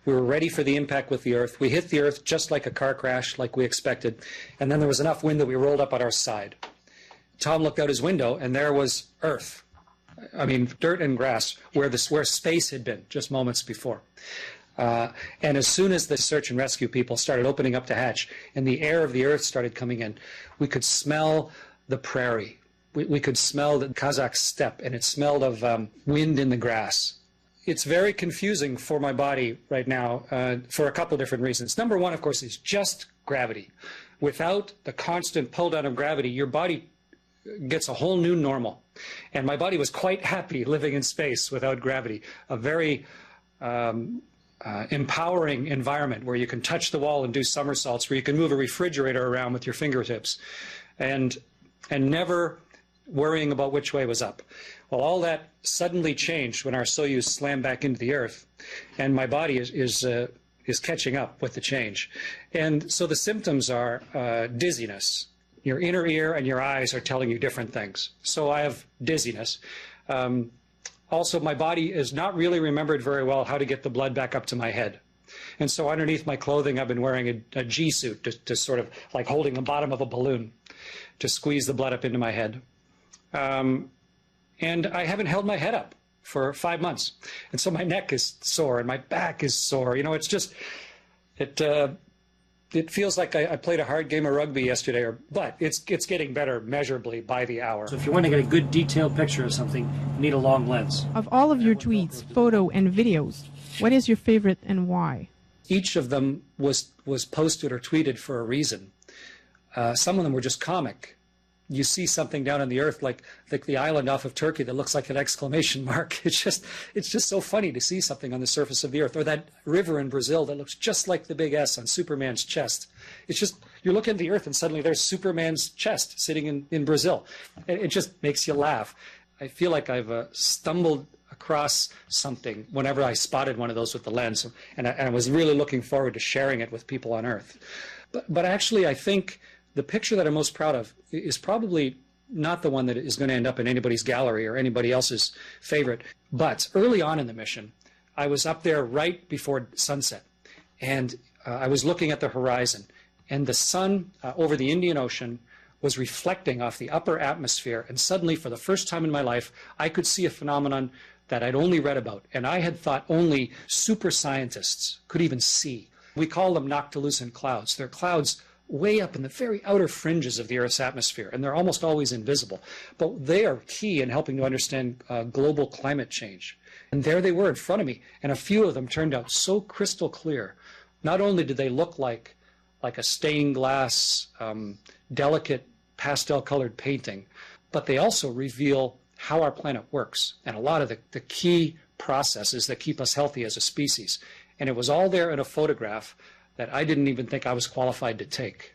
We were ready for the impact with the Earth. We hit the Earth just like a car crash, like we expected. And then there was enough wind that we rolled up on our side. Tom looked out his window, and there was Earth. I mean, dirt and grass, where space had been just moments before. And as soon as the search and rescue people started opening up the hatch and the air of the Earth started coming in, we could smell the prairie. We could smell the Kazakh steppe, and it smelled of wind in the grass. It's very confusing for my body right now for a couple of different reasons. Number one, of course, is just gravity. Without the constant pull down of gravity, your body gets a whole new normal. And my body was quite happy living in space without gravity. A very empowering environment where you can touch the wall and do somersaults, where you can move a refrigerator around with your fingertips, and never worrying about which way was up. Well, all that suddenly changed when our Soyuz slammed back into the Earth, and my body is catching up with the change. And so the symptoms are dizziness. Your inner ear and your eyes are telling you different things. So I have dizziness. Also, my body is not really remembered very well how to get the blood back up to my head. And so underneath my clothing, I've been wearing a G-suit to sort of like holding the bottom of a balloon to squeeze the blood up into my head. And I haven't held my head up for 5 months. And so my neck is sore and my back is sore. You know, it's just, it feels like I played a hard game of rugby yesterday, but it's getting better measurably by the hour. So if you want to get a good detailed picture of something, you need a long lens. Of all of your tweets, photo, and videos, what is your favorite and why? Each of them was posted or tweeted for a reason. Some of them were just comic. You see something down on the Earth, like the island off of Turkey that looks like an exclamation mark. It's just so funny to see something on the surface of the Earth. Or that river in Brazil that looks just like the big S on Superman's chest. It's just, you're looking at the Earth and suddenly there's Superman's chest sitting in Brazil. It just makes you laugh. I feel like I've stumbled across something whenever I spotted one of those with the lens. And I was really looking forward to sharing it with people on Earth. But actually, I think the picture that I'm most proud of is probably not the one that is going to end up in anybody's gallery or anybody else's favorite. But early on in the mission, I was up there right before sunset, and I was looking at the horizon, and the sun over the Indian Ocean was reflecting off the upper atmosphere, and suddenly, for the first time in my life, I could see a phenomenon that I'd only read about, and I had thought only super scientists could even see. We call them noctilucent clouds. They're clouds way up in the very outer fringes of the Earth's atmosphere, and they're almost always invisible. But they are key in helping to understand global climate change. And there they were in front of me, and a few of them turned out so crystal clear. Not only did they look like a stained glass, delicate pastel-colored painting, but they also reveal how our planet works and a lot of the key processes that keep us healthy as a species. And it was all there in a photograph that I didn't even think I was qualified to take.